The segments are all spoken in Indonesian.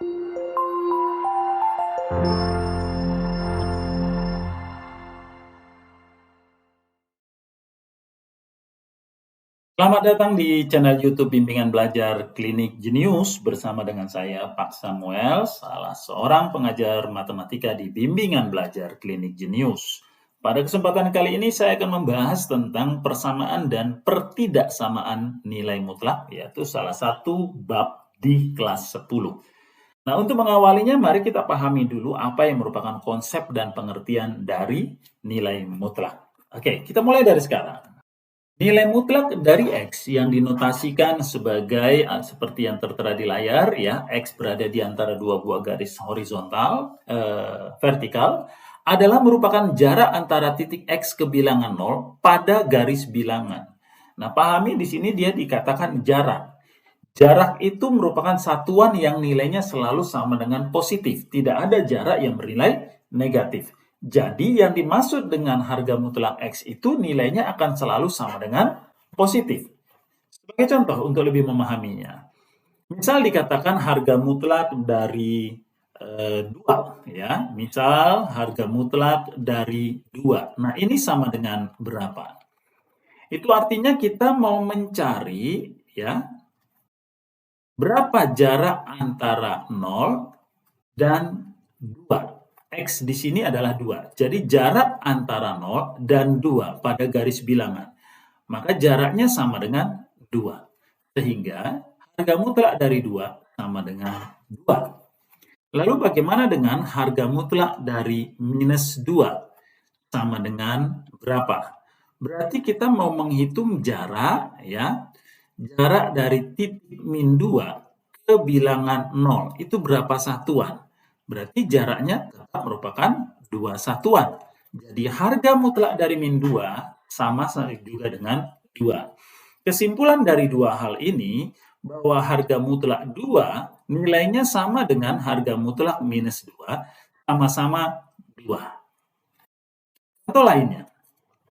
Selamat datang di channel YouTube Bimbingan Belajar Klinik Jenius bersama dengan saya Pak Samuel, salah seorang pengajar matematika di Bimbingan Belajar Klinik Jenius. Pada kesempatan kali ini saya akan membahas tentang persamaan dan pertidaksamaan nilai mutlak, yaitu salah satu bab di kelas 10. Nah, untuk mengawalinya mari kita pahami dulu apa yang merupakan konsep dan pengertian dari nilai mutlak. Oke, kita mulai dari sekarang. Nilai mutlak dari X yang dinotasikan sebagai seperti yang tertera di layar ya, X berada di antara dua buah garis horizontal, vertikal, adalah merupakan jarak antara titik X ke bilangan 0 pada garis bilangan. Nah, pahami di sini dia dikatakan jarak. Jarak itu merupakan satuan yang nilainya selalu sama dengan positif. Tidak ada jarak yang bernilai negatif. Jadi yang dimaksud dengan harga mutlak X itu nilainya akan selalu sama dengan positif. Sebagai contoh untuk lebih memahaminya. Misal dikatakan harga mutlak dari 2 ya. Misal harga mutlak dari 2. Nah, ini sama dengan berapa? Itu artinya kita mau mencari ya berapa jarak antara 0 dan 2. X di sini adalah 2. Jadi jarak antara 0 dan 2 pada garis bilangan. Maka jaraknya sama dengan 2. Sehingga harga mutlak dari 2 sama dengan 2. Lalu bagaimana dengan harga mutlak dari minus 2? Sama dengan berapa? Berarti kita mau menghitung jarak ya. Jarak dari titik min 2 ke bilangan 0 itu berapa satuan? Berarti jaraknya tetap merupakan 2 satuan. Jadi harga mutlak dari min 2 sama juga dengan 2. Kesimpulan dari dua hal ini bahwa harga mutlak 2 nilainya sama dengan harga mutlak minus 2 sama-sama 2. Contoh lainnya,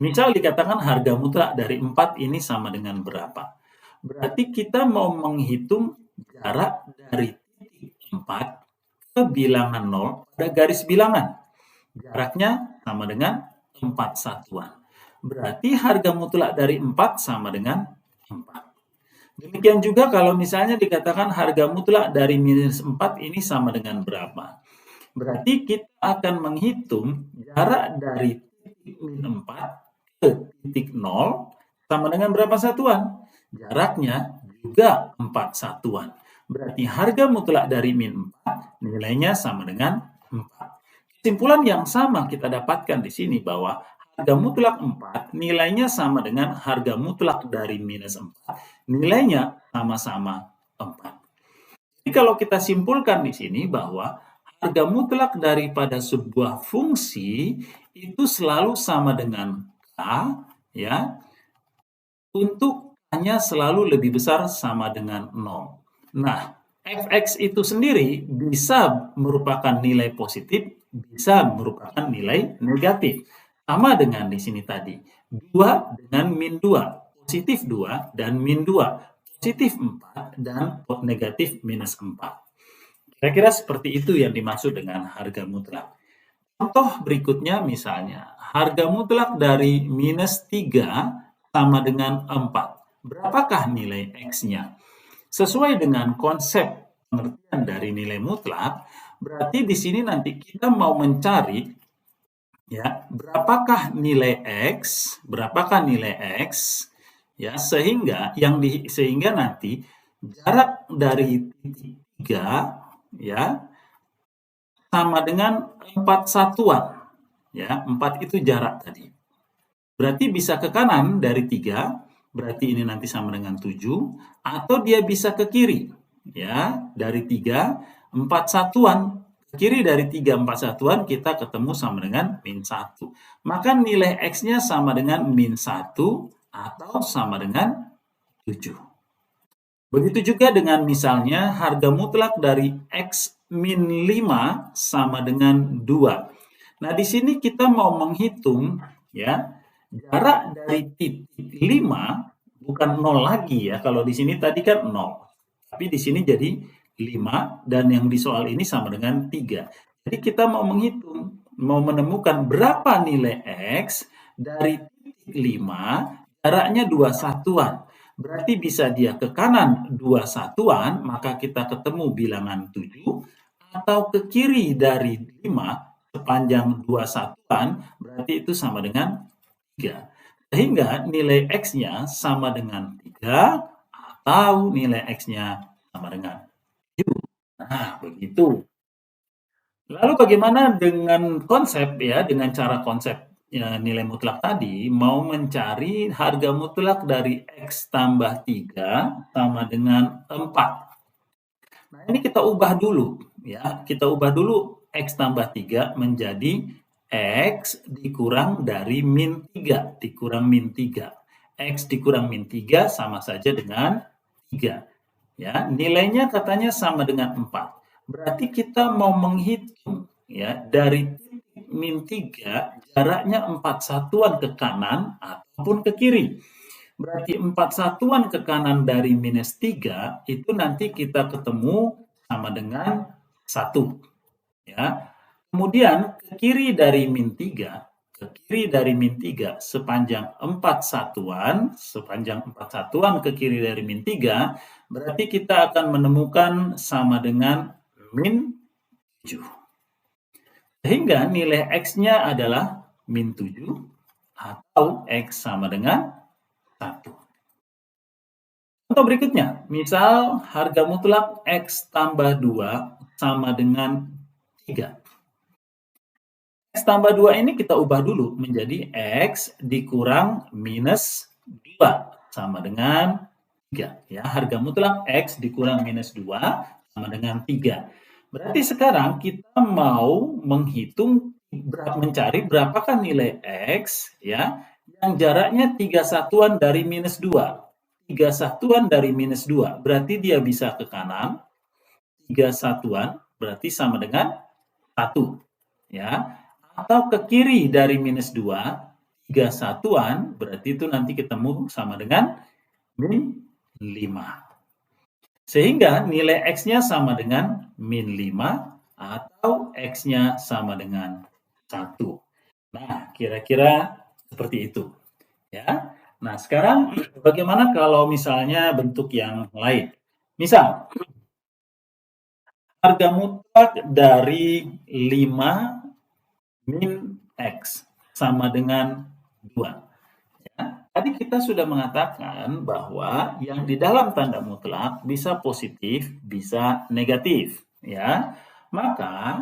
misal dikatakan harga mutlak dari 4 ini sama dengan berapa? Berarti kita mau menghitung jarak dari titik 4 ke bilangan 0 pada garis bilangan. Jaraknya sama dengan 4 satuan. Berarti harga mutlak dari 4 sama dengan 4. Demikian juga kalau misalnya dikatakan harga mutlak dari minus 4 ini sama dengan berapa? Berarti kita akan menghitung jarak dari titik min 4 ke titik 0 sama dengan berapa satuan? Jaraknya juga 4 satuan. Berarti harga mutlak dari min 4 nilainya sama dengan 4. Kesimpulan yang sama kita dapatkan di sini bahwa harga mutlak 4 nilainya sama dengan harga mutlak dari minus 4. Nilainya sama-sama 4. Jadi kalau kita simpulkan di sini bahwa harga mutlak daripada sebuah fungsi itu selalu sama dengan K ya, untuk hanya selalu lebih besar sama dengan 0. Nah, fx itu sendiri bisa merupakan nilai positif, bisa merupakan nilai negatif. Sama dengan di sini tadi, 2 dengan min 2, positif 2 dan min 2, positif 4 dan negatif minus 4. Kira-kira seperti itu yang dimaksud dengan harga mutlak. Contoh berikutnya misalnya, harga mutlak dari minus 3 sama dengan 4. Berapakah nilai X-nya? Sesuai dengan konsep pengertian dari nilai mutlak, berarti di sini nanti kita mau mencari ya, berapakah nilai X ya, sehingga nanti jarak dari titik 3 ya sama dengan 4 satuan. Ya, 4 itu jarak tadi. Berarti bisa ke kanan dari 3, berarti ini nanti sama dengan 7, atau dia bisa ke kiri. Ya, dari 3, 4 satuan. Ke kiri dari 3, 4 satuan, kita ketemu sama dengan min 1. Maka nilai X-nya sama dengan min 1 atau sama dengan 7. Begitu juga dengan misalnya harga mutlak dari X min 5 sama dengan 2. Nah, di sini kita mau menghitung ya jarak dari titik 5 bukan 0 lagi ya. Kalau di sini tadi kan 0. Tapi di sini jadi 5 dan yang di soal ini sama dengan 3. Jadi kita mau menghitung, mau menemukan berapa nilai X dari titik 5, jaraknya 2 satuan. Berarti bisa dia ke kanan 2 satuan, maka kita ketemu bilangan 7, atau ke kiri dari 5 sepanjang 2 satuan, berarti itu sama dengan 3. Sehingga nilai X-nya sama dengan 3 atau nilai X-nya sama dengan 7. Nah, begitu. Lalu bagaimana dengan konsep ya, dengan cara konsep nilai mutlak tadi, mau mencari harga mutlak dari X tambah 3 sama dengan 4. Nah, ini kita ubah dulu ya. Kita ubah dulu X tambah 3 menjadi X dikurang dari min 3, dikurang min 3. X dikurang min 3 sama saja dengan 3. Ya, nilainya katanya sama dengan 4. Berarti kita mau menghitung ya dari titik min 3 jaraknya 4 satuan ke kanan ataupun ke kiri. Berarti 4 satuan ke kanan dari minus 3 itu nanti kita ketemu sama dengan 1. Ya. Kemudian ke kiri dari min 3, ke kiri dari min 3 sepanjang 4 satuan, sepanjang 4 satuan ke kiri dari min 3, berarti kita akan menemukan sama dengan min 7. Sehingga nilai X-nya adalah min 7 atau X sama dengan 1. Contoh berikutnya, misal harga mutlak X tambah 2 sama dengan 3. X tambah 2 ini kita ubah dulu menjadi X dikurang minus 2 sama dengan 3. Ya, harga mutlak X dikurang minus 2 sama dengan 3. Berarti sekarang kita mau menghitung, mencari berapakah nilai X ya yang jaraknya 3 satuan dari minus 2. 3 satuan dari minus 2, berarti dia bisa ke kanan. 3 satuan berarti sama dengan 1. Ya. Atau ke kiri dari minus 2, 3 satuan berarti itu nanti ketemu sama dengan min 5. Sehingga nilai X-nya sama dengan min 5 atau X-nya sama dengan 1. Nah, kira-kira seperti itu. Ya. Nah, sekarang bagaimana kalau misalnya bentuk yang lain? Misal, harga mutlak dari 5 min X sama dengan 2. Ya, tadi kita sudah mengatakan bahwa yang di dalam tanda mutlak bisa positif, bisa negatif. Ya, maka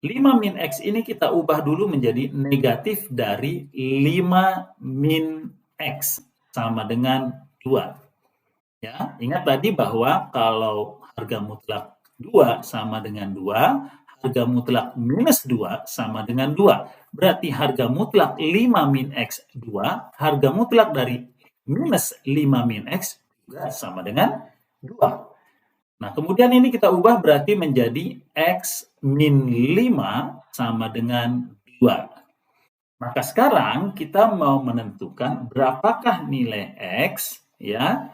5 min X ini kita ubah dulu menjadi negatif dari 5 min X sama dengan 2. Ya, ingat tadi bahwa kalau harga mutlak 2 sama dengan 2, harga mutlak minus 2 sama dengan 2. Berarti harga mutlak 5 min X 2, harga mutlak dari minus 5 min X juga sama dengan 2. Nah, kemudian ini kita ubah berarti menjadi X min 5 sama dengan 2. Maka sekarang kita mau menentukan berapakah nilai X ya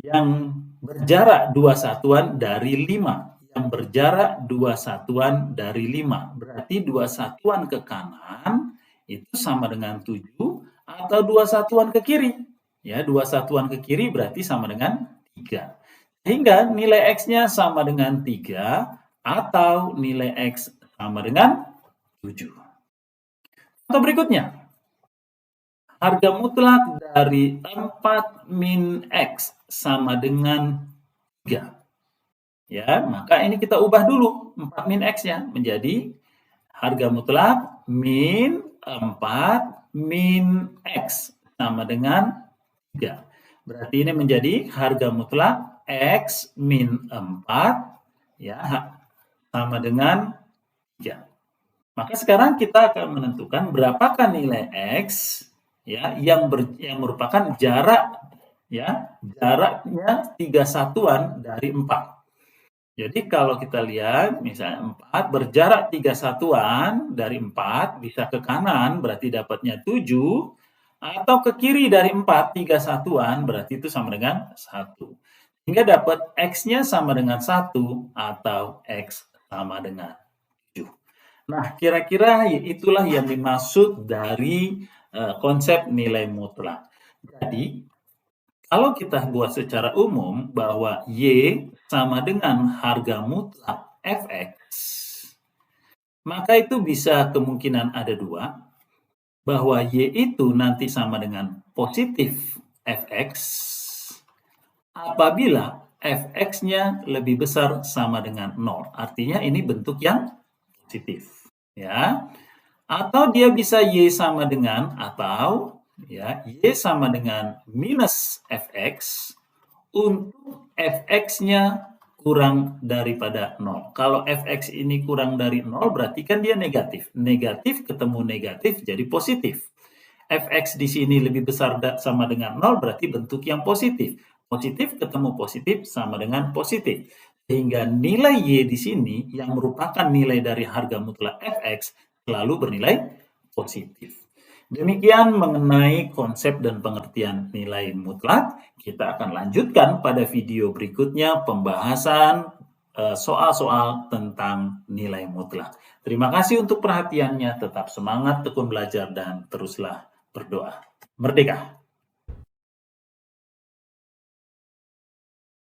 yang berjarak 2 satuan dari 5. Yang berjarak 2 satuan dari 5. Berarti 2 satuan ke kanan itu sama dengan 7 atau 2 satuan ke kiri. Ya, 2 satuan ke kiri berarti sama dengan 3. Sehingga nilai X-nya sama dengan 3 atau nilai X sama dengan 7. Contoh berikutnya. Harga mutlak dari 4 min X sama dengan 3. Ya, maka ini kita ubah dulu 4 min X-nya menjadi harga mutlak min 4 min X sama dengan 3. Berarti ini menjadi harga mutlak X min 4 ya sama dengan 3. Maka sekarang kita akan menentukan berapakah nilai X ya yang merupakan jarak ya jaraknya 3 satuan dari 4. Jadi kalau kita lihat misalnya 4 berjarak 3 satuan dari 4 bisa ke kanan berarti dapatnya 7 atau ke kiri dari 4 3 satuan berarti itu sama dengan 1. Hingga dapat X-nya sama dengan 1 atau X sama dengan 7. Nah, kira-kira itulah yang dimaksud dari konsep nilai mutlak. Jadi, kalau kita buat secara umum bahwa Y sama dengan harga mutlak Fx, maka itu bisa kemungkinan ada dua, bahwa Y itu nanti sama dengan positif Fx apabila Fx-nya lebih besar sama dengan 0. Artinya ini bentuk yang positif. Ya. Atau dia bisa Y sama dengan, atau ya, Y sama dengan minus Fx untuk Fx-nya kurang daripada 0. Kalau Fx ini kurang dari 0 berarti kan dia negatif. Negatif ketemu negatif jadi positif. Fx di sini lebih besar sama dengan 0 berarti bentuk yang positif. Positif ketemu positif sama dengan positif. Sehingga nilai Y di sini yang merupakan nilai dari harga mutlak Fx selalu bernilai positif. Demikian mengenai konsep dan pengertian nilai mutlak. Kita akan lanjutkan pada video berikutnya pembahasan soal-soal tentang nilai mutlak. Terima kasih untuk perhatiannya. Tetap semangat, tekun belajar, dan teruslah berdoa. Merdeka!